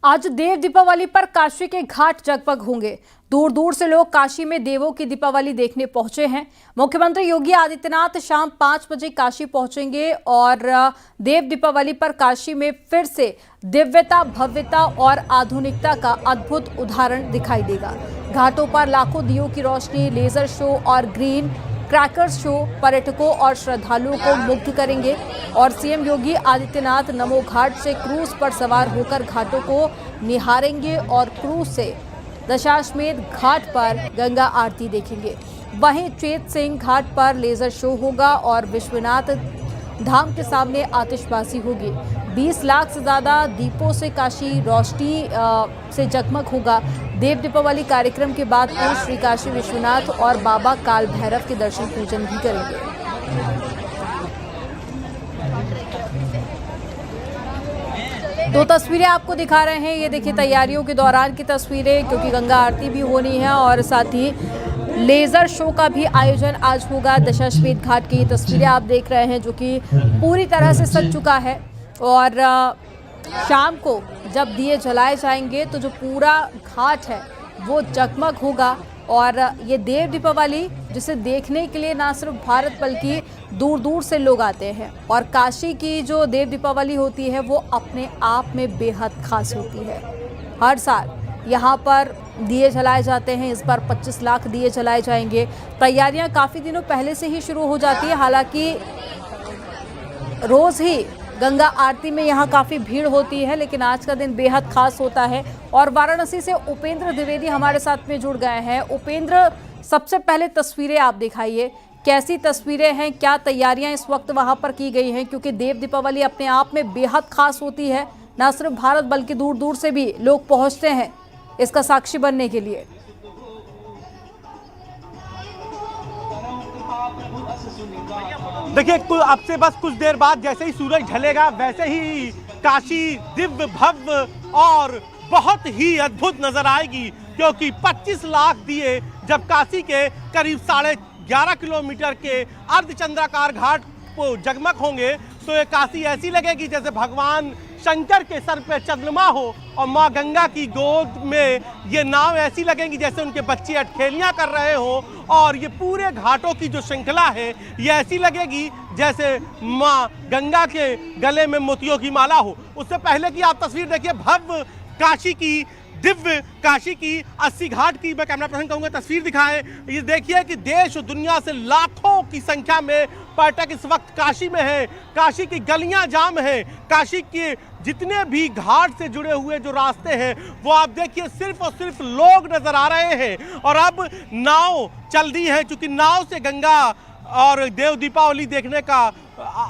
आज देव दीपावली पर काशी के घाट जगमग होंगे। दूर दूर से लोग काशी में देवों की दीपावली देखने पहुंचे हैं। मुख्यमंत्री योगी आदित्यनाथ शाम 5 बजे काशी पहुंचेंगे और देव दीपावली पर काशी में फिर से दिव्यता, भव्यता और आधुनिकता का अद्भुत उदाहरण दिखाई देगा। घाटों पर लाखों दियों की रोशनी, लेजर शो और ग्रीन क्रैकर्स शो पर्यटकों और श्रद्धालुओं को मुग्ध करेंगे। और सीएम योगी आदित्यनाथ नमो घाट से क्रूज पर सवार होकर घाटों को निहारेंगे और क्रूज से दशाश्वमेध घाट पर गंगा आरती देखेंगे। वहीं चेत सिंह घाट पर लेजर शो होगा और विश्वनाथ धाम के सामने आतिशबाजी होगी। 20 लाख से ज़्यादा दीपों से काशी रोशनी से जगमग होगा। देव दीपावली कार्यक्रम के बाद वो श्री काशी विश्वनाथ और बाबा काल भैरव के दर्शन पूजन भी करेंगे। दो तस्वीरें आपको दिखा रहे हैं, ये देखिए तैयारियों के दौरान की तस्वीरें, क्योंकि गंगा आरती भी होनी है और साथ ही लेजर शो का भी आयोजन आज होगा। दशाश्वमेध घाट की ये तस्वीरें आप देख रहे हैं जो कि पूरी तरह से सज चुका है। और शाम को जब दिए जलाए जाएंगे तो जो पूरा घाट है वो जगमग होगा। और ये देव दीपावली जिसे देखने के लिए ना सिर्फ भारत बल्कि दूर दूर से लोग आते हैं। और काशी की जो देव दीपावली होती है वो अपने आप में बेहद खास होती है। हर साल यहाँ पर दिए जलाए जाते हैं। इस बार 25 लाख दिए जलाए जाएंगे। तैयारियां काफ़ी दिनों पहले से ही शुरू हो जाती है। हालांकि रोज़ ही गंगा आरती में यहाँ काफ़ी भीड़ होती है, लेकिन आज का दिन बेहद खास होता है। और वाराणसी से उपेंद्र द्विवेदी हमारे साथ में जुड़ गए हैं। उपेंद्र, सबसे पहले तस्वीरें आप दिखाइए, कैसी तस्वीरें हैं, क्या तैयारियां इस वक्त वहां पर की गई हैं? क्योंकि देव दीपावली अपने आप में बेहद खास होती है, ना सिर्फ भारत बल्कि दूर दूर से भी लोग पहुंचते हैं इसका साक्षी बनने के लिए। देखिए, अब से बस कुछ देर बाद जैसे ही सूरज ढलेगा वैसे ही काशी दिव्य, भव्य और बहुत ही अद्भुत नजर आएगी। क्योंकि 25 लाख दिए जब काशी के करीब 11.5 किलोमीटर के अर्धचंद्राकार घाट को जगमग होंगे तो ये काशी ऐसी लगेगी जैसे भगवान शंकर के सर पे चंद्रमा हो और माँ गंगा की गोद में ये नाव ऐसी लगेंगी जैसे उनके बच्चे अटखेलियाँ कर रहे हो। और ये पूरे घाटों की जो श्रृंखला है ये ऐसी लगेगी जैसे माँ गंगा के गले में मोतियों की माला हो। उससे पहले की आप तस्वीर देखिए, भव्य काशी की, दिव्य काशी की 80 घाट की मैं कैमरा पर्सन कहूँगा तस्वीर दिखाएं। ये देखिए कि देश और दुनिया से लाखों की संख्या में पर्यटक इस वक्त काशी में हैं। काशी की गलियां जाम हैं। काशी के जितने भी घाट से जुड़े हुए जो रास्ते हैं वो आप देखिए सिर्फ और सिर्फ लोग नजर आ रहे हैं। और अब नाव चल दी है, क्योंकि नाव से गंगा और देव दीपावली देखने का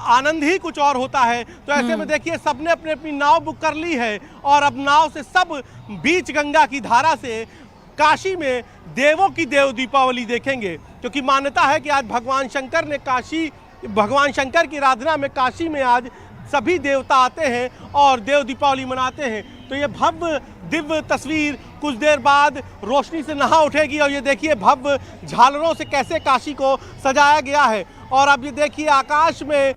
आनंद ही कुछ और होता है। तो ऐसे में देखिए सबने अपनी अपनी नाव बुक कर ली है और अब नाव से सब बीच गंगा की धारा से काशी में देवों की देव दीपावली देखेंगे। क्योंकि मान्यता है कि आज भगवान शंकर की आराधना में काशी में आज सभी देवता आते हैं और देव दीपावली मनाते हैं। तो ये भव्य दिव्य तस्वीर कुछ देर बाद रोशनी से नहा उठेगी। और ये देखिए भव्य झालरों से कैसे काशी को सजाया गया है। और अब ये देखिए आकाश में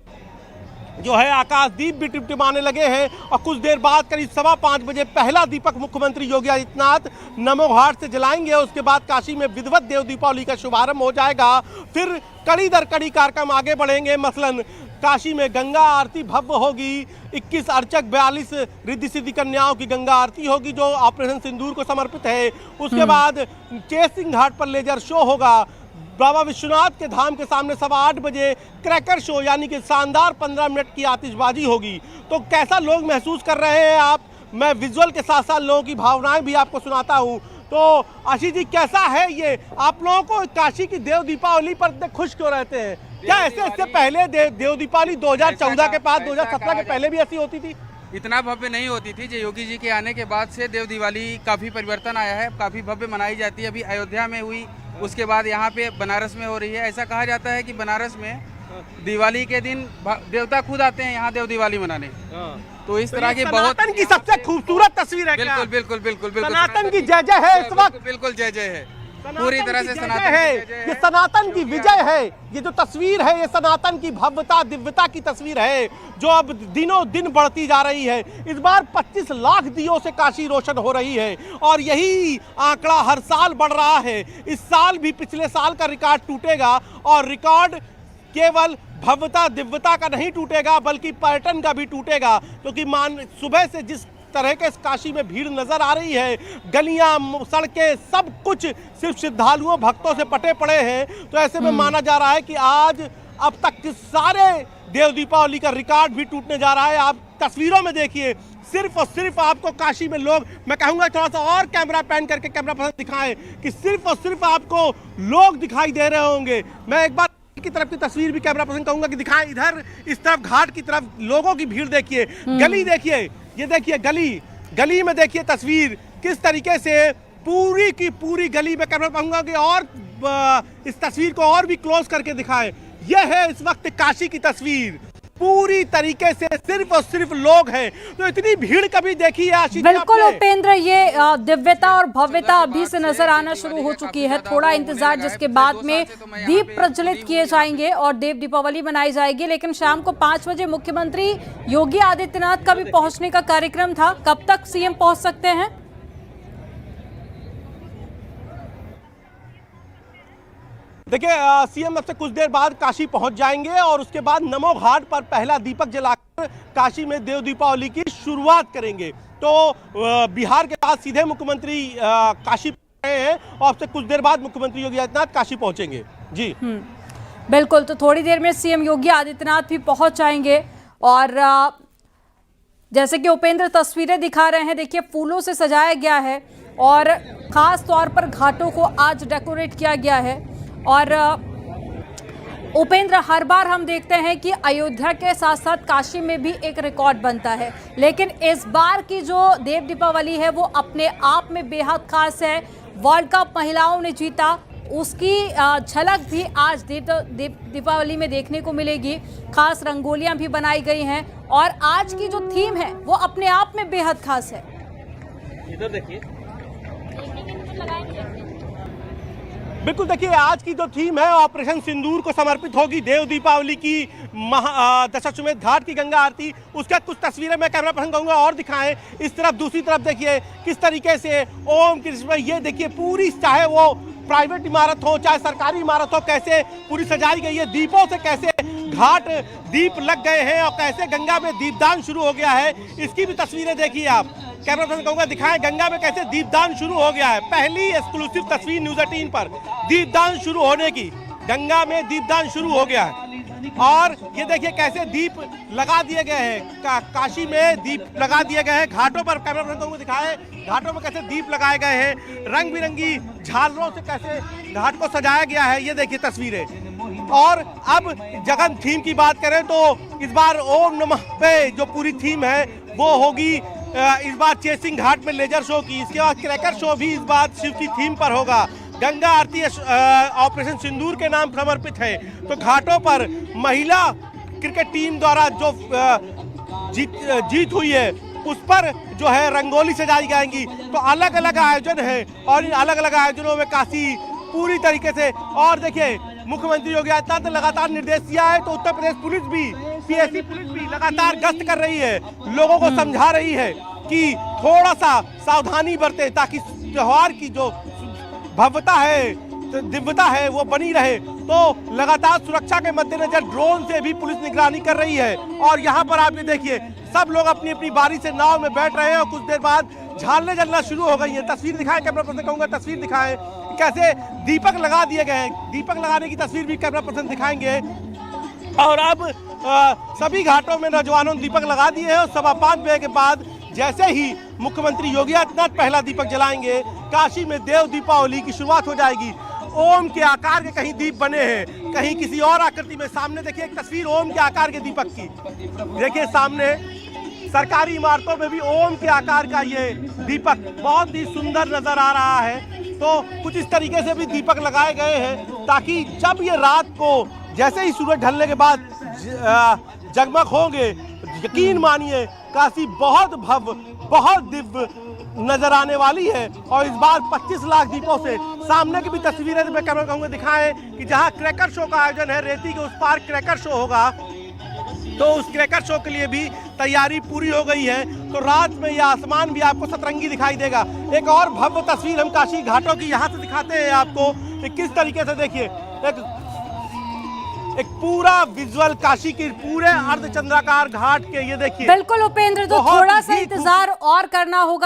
जो है आकाशदीप भी टिमटिमाने लगे हैं। और कुछ देर बाद करीब 5:15 बजे पहला दीपक मुख्यमंत्री योगी आदित्यनाथ नमो घाट से जलाएंगे। उसके बाद काशी में विधिवत देव दीपावली का शुभारंभ हो जाएगा। फिर कड़ी दर कड़ी कार्यक्रम आगे बढ़ेंगे। मसलन काशी में गंगा आरती भव्य होगी। 21 अर्चक, 42 रिद्धि सिद्धि कन्याओं की गंगा आरती होगी जो ऑपरेशन सिंदूर को समर्पित है। उसके बाद चेत सिंह घाट पर लेजर शो होगा। बाबा विश्वनाथ के धाम के सामने 8:15 बजे क्रैकर शो यानी कि शानदार 15 मिनट की आतिशबाजी होगी। तो कैसा लोग महसूस कर रहे हैं आप, मैं विजुअल के साथ साथ लोगों की भावनाएं भी आपको सुनाता हूं। तो आशीष जी, कैसा है ये आप लोगों को काशी की देव दीपावली पर इतने खुश क्यों रहते हैं? क्या ऐसे इससे पहले देव दीपावली 2014 के बाद 2017 के पहले भी ऐसी होती थी? इतना भव्य नहीं होती थी। जो योगी जी के आने के बाद से देव दिवाली काफ़ी परिवर्तन आया है, काफ़ी भव्य मनाई जाती है। अभी अयोध्या में हुई, उसके बाद यहाँ पे बनारस में हो रही है। ऐसा कहा जाता है कि बनारस में दिवाली के दिन देवता खुद आते हैं यहाँ देव दिवाली मनाने। तो इस तरह की बहुत सनातन की सबसे खूबसूरत तस्वीर है। बिल्कुल बिल्कुल बिल्कुल बिल्कुल सनातन की जय जय है इस वक्त। बिल्कुल जय जय है। पूरी तरह से सनातन सनातन है, की विजय ये है। सनातन की विजय है। ये जो तस्वीर है ये सनातन की भव्यता दिव्यता की तस्वीर है जो अब दिनों दिन बढ़ती जा रही है। इस बार 25 लाख दियों से काशी रोशन हो रही है और यही आंकड़ा हर साल बढ़ रहा है। इस साल भी पिछले साल का रिकॉर्ड टूटेगा और रिकॉर्ड केवल भव्यता दिव्यता का नहीं टूटेगा बल्कि पर्यटन का भी टूटेगा, क्योंकि सुबह से जिस तरह के काशी में भीड़ नजर आ रही है, गलियां सड़कें सब कुछ सिर्फ श्रद्धालुओं भक्तों से पटे पड़े हैं। तो ऐसे में माना जा रहा है कि आज अब तक के सारे देव दीपावली का रिकॉर्ड भी टूटने जा रहा है। आप तस्वीरों में देखिए, सिर्फ और सिर्फ आपको काशी में लोग, मैं कहूंगा थोड़ा सा और कैमरा पैन करके कैमरा पर्सन दिखाएं कि सिर्फ और सिर्फ आपको लोग दिखाई दे रहे होंगे। मैं एक बार की तरफ की तस्वीर भी कैमरा पर्सन कहूंगा कि दिखाएं, इधर इस तरफ घाट की तरफ लोगों की भीड़ देखिए, गली देखिए, ये देखिए गली में देखिए तस्वीर किस तरीके से पूरी की पूरी गली में कैमरा कहूंगा कि और इस तस्वीर को और भी क्लोज करके दिखाएं। यह है इस वक्त काशी की तस्वीर, पूरी तरीके से सिर्फ और सिर्फ लोग हैं। तो इतनी भीड़ कभी देखी है आशीष? बिल्कुल उपेंद्र, ये दिव्यता और भव्यता अभी से नजर आना शुरू हो चुकी है। थोड़ा इंतजार, जिसके बाद में दीप प्रज्वलित किए जाएंगे और देव दीपावली मनाई जाएगी। लेकिन शाम को 5 बजे मुख्यमंत्री योगी आदित्यनाथ का भी पहुंचने का कार्यक्रम था। कब तक सीएम पहुंच सकते हैं? देखिए, सीएम अब से कुछ देर बाद काशी पहुंच जाएंगे और उसके बाद नमो घाट पर पहला दीपक जलाकर काशी में देव दीपावली की शुरुआत करेंगे। तो बिहार के बाद सीधे मुख्यमंत्री काशी पहुंच रहे हैं और अब से कुछ देर बाद मुख्यमंत्री योगी आदित्यनाथ काशी पहुंचेंगे। जी बिल्कुल, तो थोड़ी देर में सीएम योगी आदित्यनाथ भी पहुंच जाएंगे। और जैसे कि उपेंद्र तस्वीरें दिखा रहे हैं, देखिए फूलों से सजाया गया है और खास तौर पर घाटों को आज डेकोरेट किया गया है। और उपेंद्र, हर बार हम देखते हैं कि अयोध्या के साथ साथ काशी में भी एक रिकॉर्ड बनता है, लेकिन इस बार की जो देव दीपावली है वो अपने आप में बेहद खास है। वर्ल्ड कप महिलाओं ने जीता, उसकी झलक भी आज दीपावली में देखने को मिलेगी। खास रंगोलियां भी बनाई गई हैं और आज की जो थीम है वो अपने आप में बेहद खास है। इधर देखिए, बिल्कुल देखिए, आज की जो थीम है ऑपरेशन सिंदूर को समर्पित होगी। देव दीपावली की दशाश्वमेध घाट की गंगा आरती, उसका कुछ तस्वीरें मैं कैमरा पर्सन कहूंगा और दिखाएं। इस तरफ दूसरी तरफ देखिए किस तरीके से ओम कृष्ण, ये देखिए पूरी, चाहे वो प्राइवेट इमारत हो चाहे सरकारी इमारत हो, कैसे पूरी सजाई गई है। दीपों से कैसे घाट दीप लग गए हैं और कैसे गंगा में दीपदान शुरू हो गया है, इसकी भी तस्वीरें देखिए आप। कैमरा पर्सन कहूंगा दिखाएं, गंगा में कैसे दीपदान शुरू हो गया है। पहली एक्सक्लूसिव तस्वीर न्यूज़ 18 पर दीपदान शुरू होने की, गंगा में दीपदान शुरू हो गया है। और ये देखिए कैसे दीप लगा दिए गए हैं, काशी में दीप लगा दिए गए हैं। घाटों पर कैमरा पर्सन कहूंगा दिखाएं, घाटों में कैसे दीप लगाए गए हैं, रंग बिरंगी झालरों से कैसे घाट को सजाया गया है। ये देखिए तस्वीरें। और अब जगन थीम की बात करें तो इस बार ओम नमः पे जो पूरी थीम है वो होगी इस बार चेसिंग घाट में लेजर शो की। इसके बाद क्रैकर शो भी इस बार शिव की थीम पर होगा। गंगा आरती ऑपरेशन सिंदूर के नाम समर्पित है। तो घाटों पर महिला क्रिकेट टीम द्वारा जो जीत हुई है उस पर जो है रंगोली सजाई जाएंगी। तो अलग अलग आयोजन है और इन अलग अलग आयोजनों में काशी पूरी तरीके से, और देखिए मुख्यमंत्री योगी आदित्यनाथ ने लगातार निर्देश दिया है तो उत्तर प्रदेश पुलिस भी, पीएससी पुलिस भी लगातार गश्त कर रही है, लोगों को समझा रही है कि थोड़ा सा सावधानी बरते ताकि त्योहार की जो भव्यता है, दिव्यता है वो बनी रहे। तो लगातार सुरक्षा के मद्देनजर ड्रोन से भी पुलिस निगरानी कर रही है। और यहाँ पर आप ये देखिए सब लोग अपनी अपनी बारी से नाव में बैठ रहे हैं और कुछ देर बाद झालने जलना शुरू हो गई है। तस्वीर दिखाएं, कैमरा पर्सन कहूंगा तस्वीर दिखाएं कैसे दीपक लगा दिए गए हैं। दीपक लगाने की तस्वीर भी कैमरा पर्सन दिखाएंगे। और अब सभी घाटों में नौजवानों ने दीपक लगा दिए हैं और 5:15 बजे के बाद जैसे ही मुख्यमंत्री योगी आदित्यनाथ पहला दीपक जलाएंगे, काशी में देव दीपावली की शुरुआत हो जाएगी। ओम के आकार के कहीं दीप बने हैं, कहीं किसी और आकृति में। सामने देखिए एक तस्वीर ओम के आकार के दीपक की, देखिए सामने सरकारी इमारतों में भी ओम के आकार का ये दीपक बहुत ही सुंदर नजर आ रहा है। तो कुछ इस तरीके से भी दीपक लगाए गए हैं ताकि जब ये रात को जैसे ही सूरज ढलने के बाद जगमग होंगे, यकीन मानिए काशी बहुत भव्य बहुत दिव्य नजर आने वाली है। और इस बार 25 लाख दीपों से सामने की भी तस्वीरें मैं कैमरा कहूंगा दिखाएं कि जहां क्रैकर शो का आयोजन है, रेती के उस पार क्रैकर शो होगा, तो उस क्रैकर शो के लिए भी तैयारी पूरी हो गई है। तो रात में यह आसमान भी आपको सतरंगी दिखाई देगा। एक और भव्य तस्वीर हम काशी घाटों की यहाँ से दिखाते हैं आपको कि किस तरीके से, देखिए एक पूरा विजुअल काशी की पूरे अर्धचंद्राकार घाट के, ये देखिए बिल्कुल उपेंद्र, तो बहुत थोड़ा सा ही इंतजार और करना होगा।